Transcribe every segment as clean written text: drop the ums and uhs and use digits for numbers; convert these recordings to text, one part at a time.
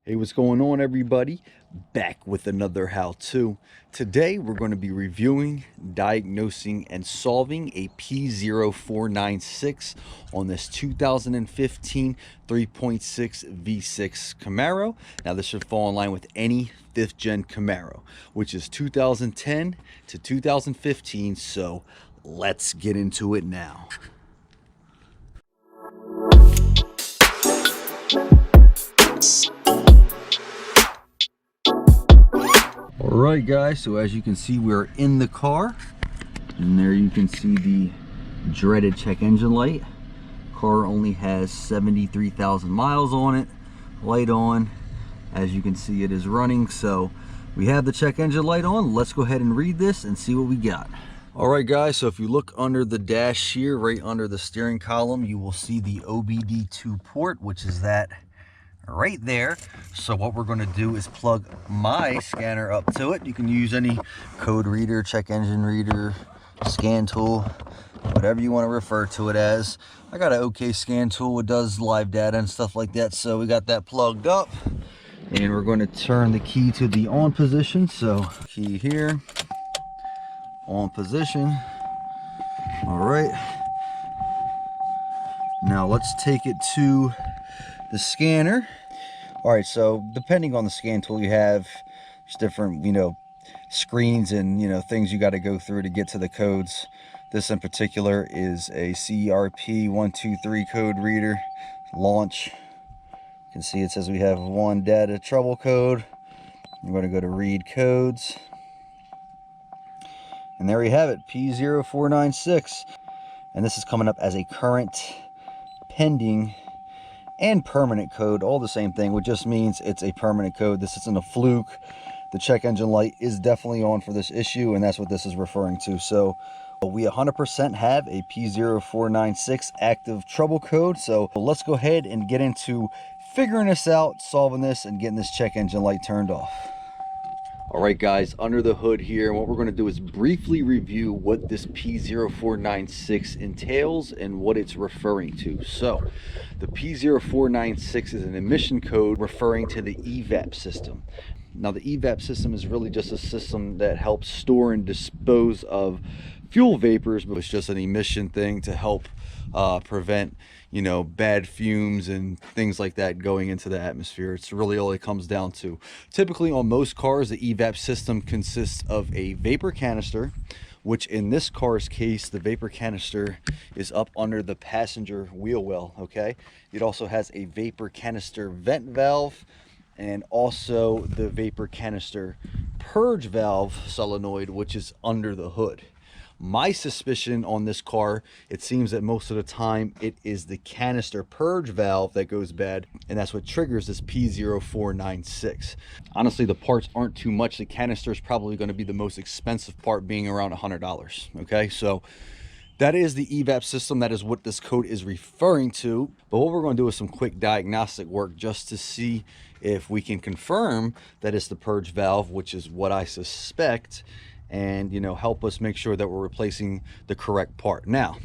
Hey, what's going on, everybody? Back with another how-to. Today we're going to be reviewing, diagnosing, and solving a P0496 on this 2015 3.6 V6 Camaro. Now this should fall in line with any 5th gen Camaro, which is 2010 to 2015, so let's get into it now. Alright guys, so as you can see, we're in the car, and there you can see the dreaded check engine light. Car only has 73,000 miles on it, light on. As you can see, it is running, so we have the check engine light on. Let's go ahead and read this and see what we got. Alright guys, so if you look under the dash here, right under the steering column, you will see the OBD2 port, which is that right there. So what we're going to do is plug my scanner up to it. You can use any code reader, check engine reader, scan tool, whatever you want to refer to it as. I got an OK scan tool. It does live data and stuff like that, so we got that plugged up, and we're going to turn the key to the on position. So key here, on position. All right, now let's take it to the scanner. All right, so depending on the scan tool you have, there's different, screens and, things you got to go through to get to the codes. This in particular is a CRP123 code reader. Launch. You can see it says we have one data trouble code. I'm going to go to read codes. And there you have it, P0496. And this is coming up as a current, pending, and permanent code, all the same thing, which just means it's a permanent code. This isn't a fluke. The check engine light is definitely on for this issue, and that's what this is referring to. So we 100% have a P0496 active trouble code. So let's go ahead and get into figuring this out, solving this, and getting this check engine light turned off. All right guys, under the hood here, what we're going to do is briefly review what this P0496 entails and what it's referring to. So the P0496 is an emission code referring to the EVAP system. Now the EVAP system is really just a system that helps store and dispose of fuel vapors, but it's just an emission thing to help prevent bad fumes and things like that going into the atmosphere. It's really all it comes down to. Typically on most cars, the EVAP system consists of a vapor canister, which in this car's case, the vapor canister is up under the passenger wheel well. Okay, it also has a vapor canister vent valve, and also the vapor canister purge valve solenoid, which is under the hood. My suspicion on this car, it seems that most of the time it is the canister purge valve that goes bad, and that's what triggers this P0496. Honestly, the parts aren't too much. The canister is probably going to be the most expensive part, being around $100. Okay, so that is the EVAP system. That is what this code is referring to. But what we're going to do is some quick diagnostic work just to see if we can confirm that it's the purge valve, which is what I suspect, and help us make sure that we're replacing the correct part. Now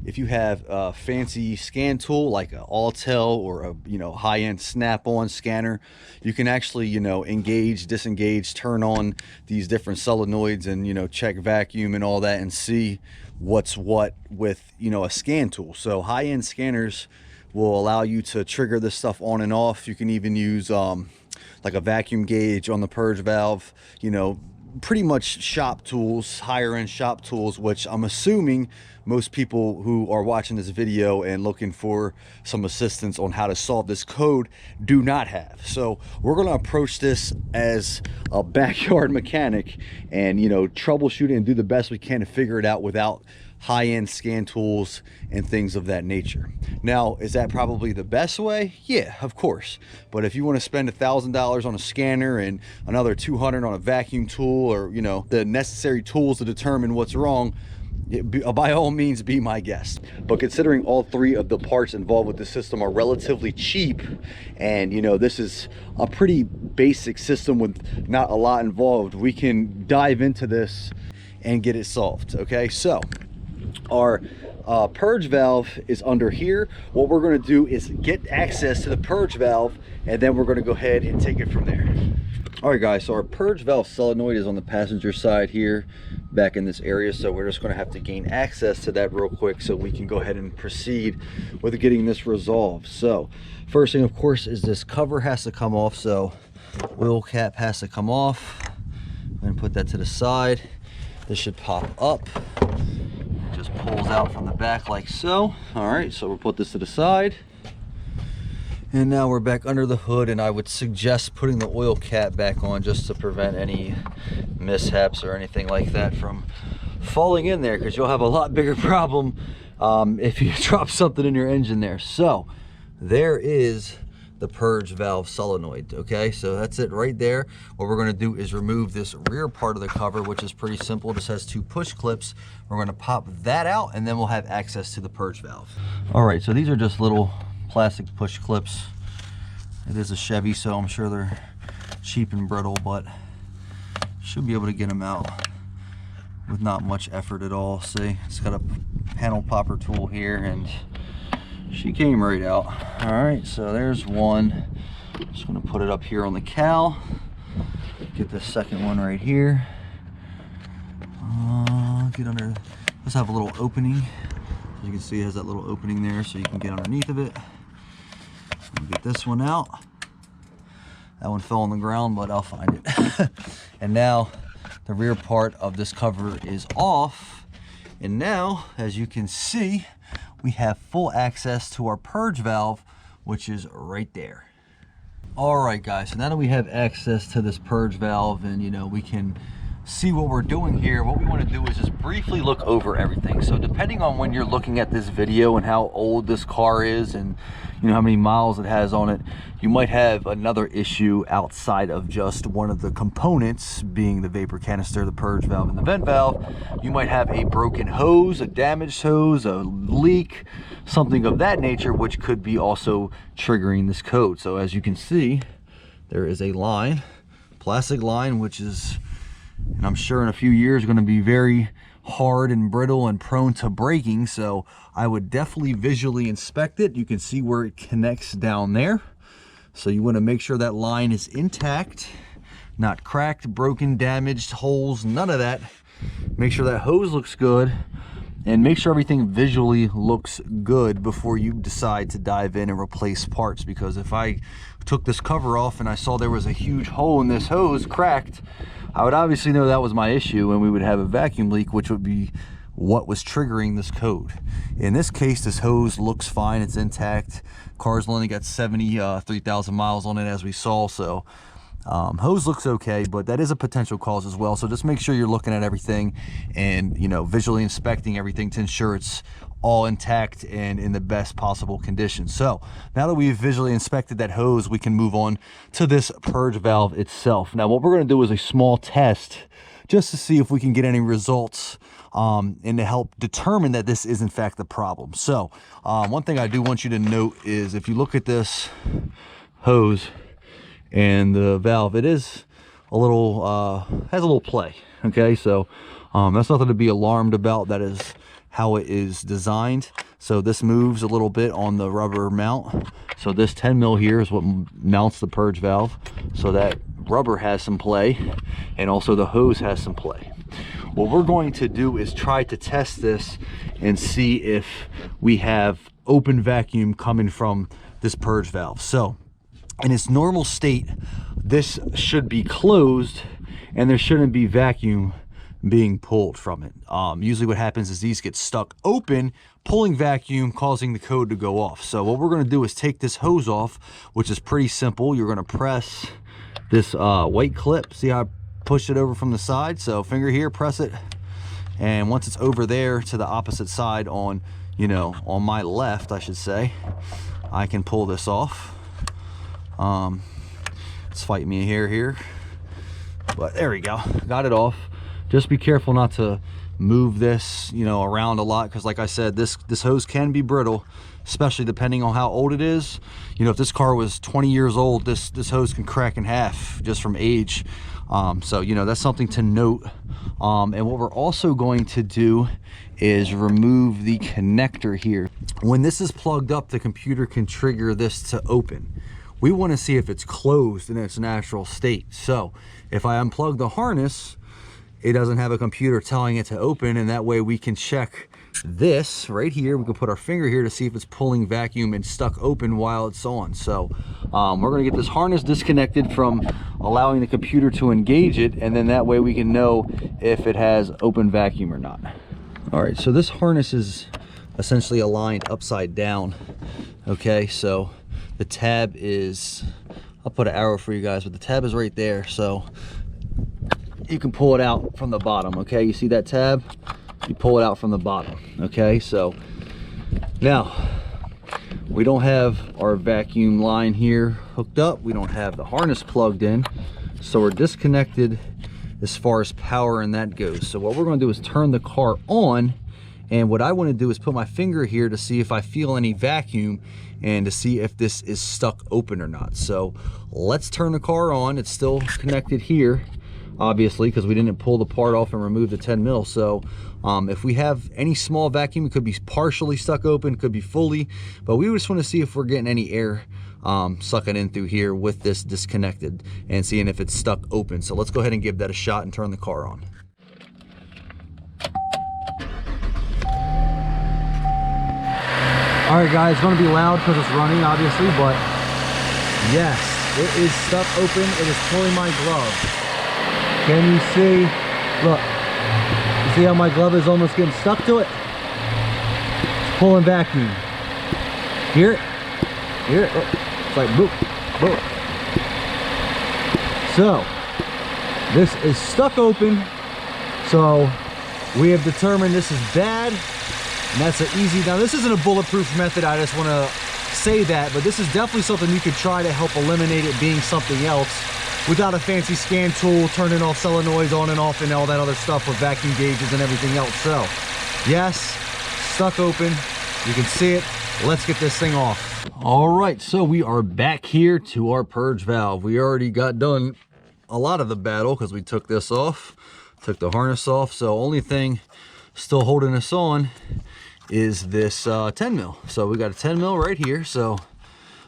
if you have a fancy scan tool like an Autel or a high-end Snap-on scanner, you can actually engage, disengage, turn on these different solenoids and check vacuum and all that and see what's what with a scan tool. So high-end scanners will allow you to trigger this stuff on and off. You can even use like a vacuum gauge on the purge valve, pretty much shop tools, higher end shop tools, which I'm assuming most people who are watching this video and looking for some assistance on how to solve this code do not have. So we're going to approach this as a backyard mechanic and troubleshoot and do the best we can to figure it out without high-end scan tools and things of that nature. Now, is that probably the best way? Yeah, of course. But if you want to spend $1,000 on a scanner and another $200 on a vacuum tool, or the necessary tools to determine what's wrong, by all means be my guest. But considering all three of the parts involved with the system are relatively cheap, and this is a pretty basic system with not a lot involved, we can dive into this and get it solved. Okay, so our purge valve is under here. What we're going to do is get access to the purge valve, and then we're going to go ahead and take it from there. All right, guys, so our purge valve solenoid is on the passenger side here, back in this area, so we're just going to have to gain access to that real quick so we can go ahead and proceed with getting this resolved. So first thing, of course, is this cover has to come off, so oil cap has to come off. I'm going to put that to the side. This should pop up. It just pulls out from the back like so. All right, so we'll put this to the side. And now we're back under the hood, and I would suggest putting the oil cap back on just to prevent any mishaps or anything like that from falling in there, because you'll have a lot bigger problem if you drop something in your engine there. So there is the purge valve solenoid. Okay, so that's it right there. What we're going to do is remove this rear part of the cover, which is pretty simple. This has 2 push clips. We're going to pop that out, and then we'll have access to the purge valve. All right, so these are just little plastic push clips. It is a Chevy, so I'm sure they're cheap and brittle, but should be able to get them out with not much effort at all. See, it's got a panel popper tool here, and she came right out. All right, so there's one. Just gonna put it up here on the cowl. Get the second one right here. Get under. Let's have a little opening. As you can see, it has that little opening there, so you can get underneath of it. Get this one out. That one fell on the ground, but I'll find it. And now the rear part of this cover is off. And now, as you can see, we have full access to our purge valve, which is right there. All right, guys, so now that we have access to this purge valve, and we can see what we're doing here, what we want to do is just briefly look over everything. So depending on when you're looking at this video and how old this car is, and how many miles it has on it, you might have another issue outside of just one of the components, being the vapor canister, the purge valve, and the vent valve. You might have a broken hose, a damaged hose, a leak, something of that nature, which could be also triggering this code. So as you can see, there is a line, plastic line, which is, and I'm sure in a few years, going to be very hard and brittle and prone to breaking. So I would definitely visually inspect it. You can see where it connects down there. So you want to make sure that line is intact, not cracked, broken, damaged, holes, none of that. Make sure that hose looks good, and make sure everything visually looks good before you decide to dive in and replace parts. Because if I took this cover off and I saw there was a huge hole in this hose, cracked, I would obviously know that was my issue, and we would have a vacuum leak, which would be what was triggering this code. In this case, this hose looks fine, it's intact. Car's only got 73,000 miles on it, as we saw, so hose looks okay, but that is a potential cause as well. So just make sure you're looking at everything and visually inspecting everything to ensure it's all intact and in the best possible condition. So now that we've visually inspected that hose, we can move on to this purge valve itself. Now what we're going to do is a small test just to see if we can get any results and to help determine that this is in fact the problem. So one thing I do want you to note is, if you look at this hose and the valve, it is a little has a little play. Okay, so that's nothing to be alarmed about. That is how it is designed. So this moves a little bit on the rubber mount. So this 10 mil here is what mounts the purge valve, so that rubber has some play, and also the hose has some play. What we're going to do is try to test this and see if we have open vacuum coming from this purge valve. So in its normal state, this should be closed and there shouldn't be vacuum being pulled from it. Usually what happens is these get stuck open, pulling vacuum, causing the code to go off. So what we're going to do is take this hose off, which is pretty simple. You're going to press this white clip. See how I pushed it over from the side? So finger here, press it, and once it's over there to the opposite side on, on my left, I should say, I can pull this off. It's fighting me here, but there we go, got it off. Just be careful not to move this around a lot, because like I said, this hose can be brittle, especially depending on how old it is. If this car was 20 years old, this hose can crack in half just from age. So that's something to note And what we're also going to do is remove the connector here. When this is plugged up, the computer can trigger this to open. We want to see if it's closed in its natural state. So if I unplug the harness, it doesn't have a computer telling it to open, and that way we can check this right here. We can put our finger here to see if it's pulling vacuum and stuck open while it's on. So we're going to get this harness disconnected from allowing the computer to engage it, and then that way we can know if it has open vacuum or not. All right, so this harness is essentially aligned upside down. Okay, so the tab is, I'll put an arrow for you guys, but the tab is right there, so you can pull it out from the bottom. Okay, you see that tab? You pull it out from the bottom. Okay, so now we don't have our vacuum line here hooked up. We don't have the harness plugged in, so we're disconnected as far as power and that goes. So what we're going to do is turn the car on, and what I want to do is put my finger here to see if I feel any vacuum and to see if this is stuck open or not. So let's turn the car on. It's still connected here, obviously, because we didn't pull the part off and remove the 10 mil. So if we have any small vacuum, it could be partially stuck open, could be fully, but we just want to see if we're getting any air sucking in through here with this disconnected and seeing if it's stuck open. So let's go ahead and give that a shot and turn the car on. All right, guys, it's going to be loud because it's running, obviously, but yes, it is stuck open. It is pulling my glove. Can you see? Look, you see how my glove is almost getting stuck to it? It's pulling vacuum. Hear it? Hear it? Look, it's like boop, boop. So this is stuck open. So we have determined this is bad. And that's an easy, now this isn't a bulletproof method, I just want to say that, but this is definitely something you could try to help eliminate it being something else without a fancy scan tool, turning off solenoids on and off and all that other stuff with vacuum gauges and everything else. So yes, stuck open, you can see it. Let's get this thing off. All right, so we are back here to our purge valve. We already got done a lot of the battle because we took this off, took the harness off. So only thing still holding us on is this 10 mil. So we got a 10 mil right here. So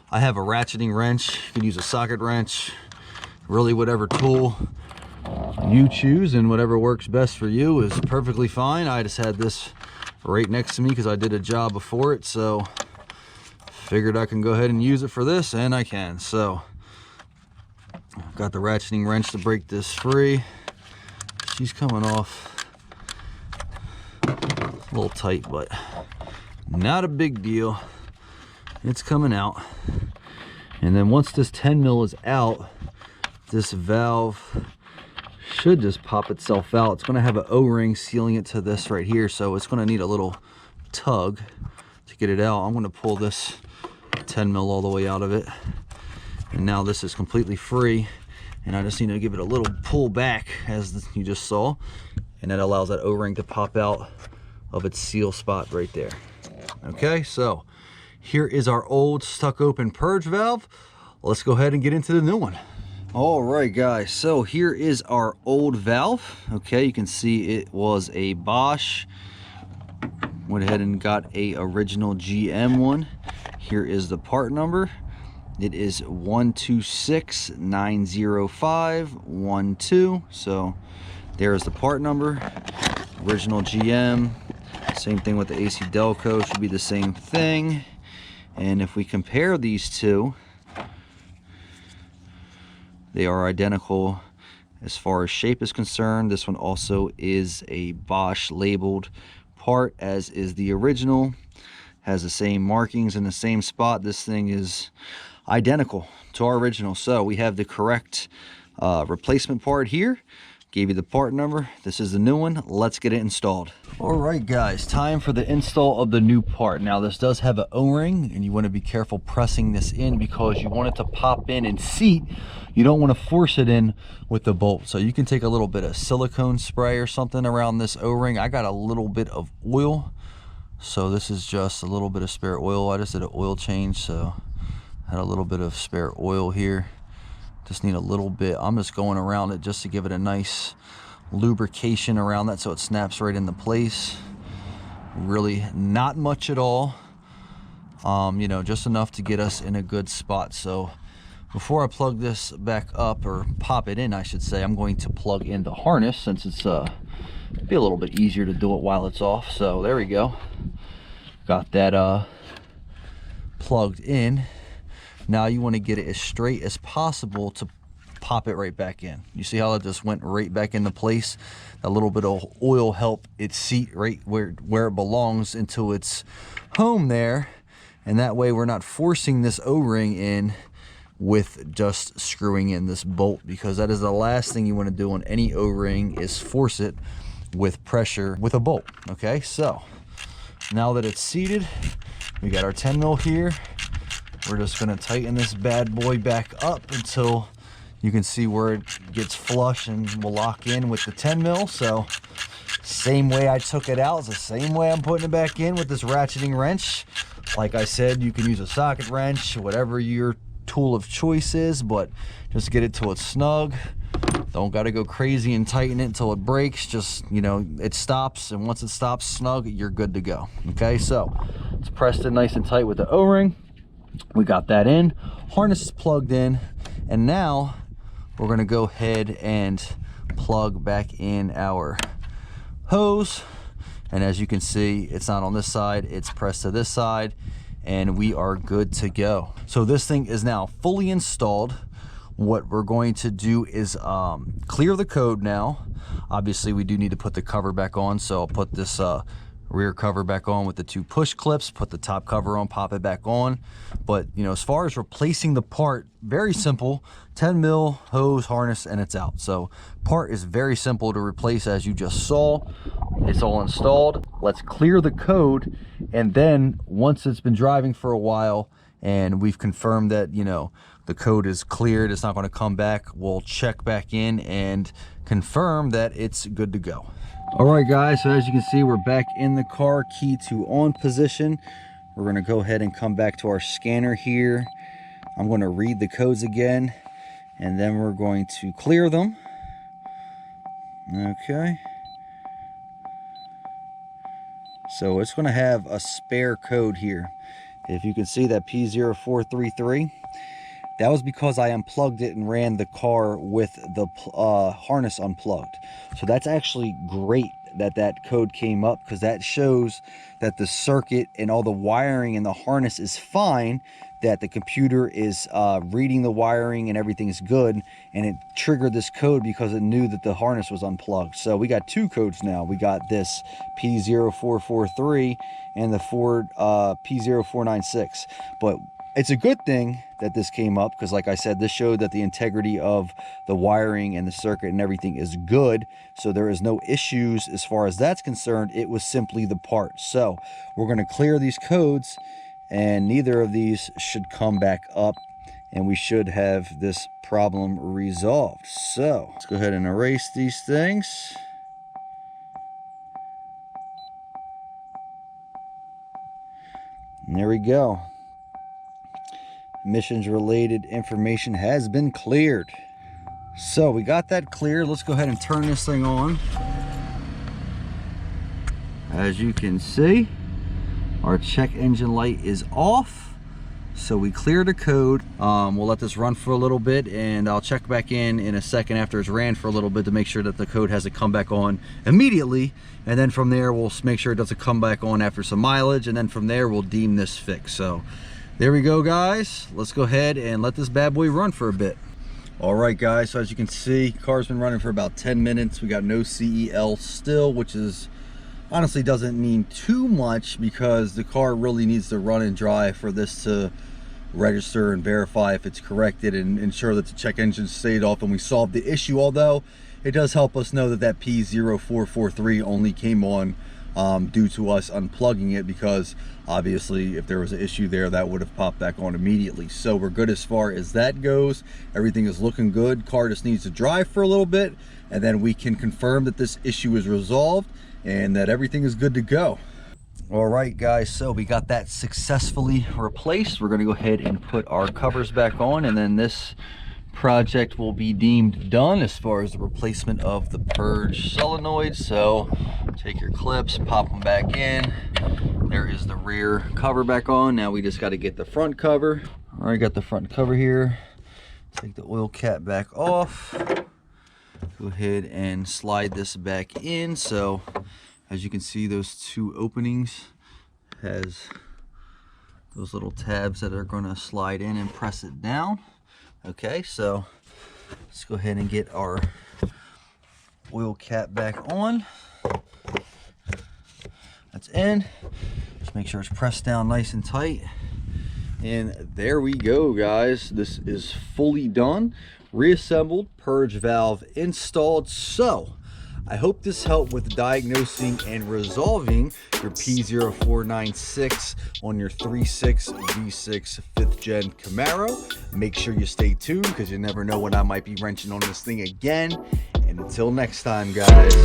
I have a ratcheting wrench. You can use a socket wrench, really whatever tool you choose, and whatever works best for you is perfectly fine. I just had this right next to me because I did a job before it, so figured I can go ahead and use it for this, and I can. So I've got the ratcheting wrench to break this free. She's coming off a little tight, but not a big deal. It's coming out. And then once this 10 mil is out, this valve should just pop itself out. It's going to have an O-ring sealing it to this right here, so it's going to need a little tug to get it out. I'm going to pull this 10 mil all the way out of it, and now this is completely free, and I just need to give it a little pull back, as you just saw, and that allows that O-ring to pop out of its seal spot right there. Okay, so here is our old stuck open purge valve. Let's go ahead and get into the new one. All right, guys, so here is our old valve. Okay, you can see it was a Bosch. Went ahead and got a original GM one. Here is the part number. It is 12690512. So there's the part number, original GM. Same thing with the AC Delco, should be the same thing. And if we compare these two, they are identical as far as shape is concerned. This one also is a Bosch labeled part, as is the original. Has the same markings in the same spot. This thing is identical to our original. So we have the correct replacement part here. Gave you the part number. This is the new one. Let's get it installed. All right, guys, time for the install of the new part. Now this does have an O-ring, and you want to be careful pressing this in because you want it to pop in and seat. You don't want to force it in with the bolt. So you can take a little bit of silicone spray or something around this O-ring. I got a little bit of oil, so this is just a little bit of spare oil. I just did an oil change, so I had a little bit of spare oil here. Just need a little bit. I'm just going around it just to give it a nice lubrication around that so it snaps right into place. Really not much at all. You know, just enough to get us in a good spot. So before I plug this back up, or pop it in I should say, I'm going to plug in the harness, since it's be a little bit easier to do it while it's off. So there we go, got that plugged in. Now you want to get it as straight as possible to pop it right back in. You see how it just went right back into place? A little bit of oil helped it seat right where it belongs into its home there, and that way we're not forcing this O-ring in with just screwing in this bolt, because that is the last thing you want to do on any O-ring, is force it with pressure with a bolt. Okay, so now that it's seated, we got our 10 mil here. We're just going to tighten this bad boy back up until you can see where it gets flush, and we'll lock in with the 10 mil. So same way I took it out is the same way I'm putting it back in with this ratcheting wrench. Like I said, you can use a socket wrench, whatever your tool of choice is, but just get it till it's snug. Don't got to go crazy and tighten it until it breaks. Just, you know, it stops, and once it stops snug, you're good to go. Okay, so it's pressed in nice and tight with the O-ring. We got that in, harness is plugged in, and now we're going to go ahead and plug back in our hose. And as you can see, it's not on this side, it's pressed to this side, and we are good to go. So this thing is now fully installed. What we're going to do is clear the code now. Obviously we do need to put the cover back on, so I'll put this rear cover back on with the 2 push clips, put the top cover on, pop it back on. But you know, as far as replacing the part, very simple. 10 mil hose, harness, and it's out. So part is very simple to replace, as you just saw. It's all installed. Let's clear the code, and then once it's been driving for a while and we've confirmed that, you know, the code is cleared, it's not going to come back, we'll check back in and confirm that it's good to go. All right guys, so as you can see, we're back in the car, key to on position. We're going to go ahead and come back to our scanner here. I'm going to read the codes again, and then we're going to clear them. Okay, so it's going to have a spare code here. If you can see that P0433, that was because I unplugged it and ran the car with the harness unplugged. So that's actually great that that code came up, because that shows that the circuit and all the wiring in the harness is fine, that the computer is reading the wiring and everything's good, and it triggered this code because it knew that the harness was unplugged. So we got 2 codes now. We got this P0443 and the Ford P0496. But it's a good thing that this came up, because like I said, this showed that the integrity of the wiring and the circuit and everything is good. So there is no issues as far as that's concerned. It was simply the part. So we're going to clear these codes, and neither of these should come back up, and we should have this problem resolved. So let's go ahead and erase these things. And there we go. Emissions related information has been cleared. So we got that cleared. Let's go ahead and turn this thing on. As you can see, our check engine light is off. So we cleared the code. We'll let this run for a little bit, and I'll check back in a second after it's ran for a little bit to make sure that the code hasn't come back on immediately. And then from there, we'll make sure it doesn't come back on after some mileage. And then from there, we'll deem this fixed. So there we go, guys. Let's go ahead and let this bad boy run for a bit. All right, guys, so as you can see, car's been running for about 10 minutes. We got no CEL still, which is honestly doesn't mean too much, because the car really needs to run and drive for this to register and verify if it's corrected and ensure that the check engine stayed off and we solved the issue. Although it does help us know that that P0443 only came on due to us unplugging it, because obviously if there was an issue there, that would have popped back on immediately. So we're good as far as that goes. Everything is looking good. Car just needs to drive for a little bit, and then we can confirm that this issue is resolved and that everything is good to go. All right, guys, so we got that successfully replaced. We're going to go ahead and put our covers back on, and then this project will be deemed done as far as the replacement of the Purge solenoid. So take your clips, pop them back in. There is the rear cover back on. Now we just got to get the front cover. Already got the front cover here. Take the oil cap back off. Go ahead and slide this back in. So as you can see, those two openings has those little tabs that are going to slide in and press it down. Okay, so let's go ahead and get our oil cap back on. That's in. Just make sure it's pressed down nice and tight. And there we go, guys. This is fully done. Reassembled, purge valve installed. So I hope this helped with diagnosing and resolving your P0496 on your 3.6 V6 5th gen Camaro. Make sure you stay tuned because you never know when I might be wrenching on this thing again. And until next time, guys.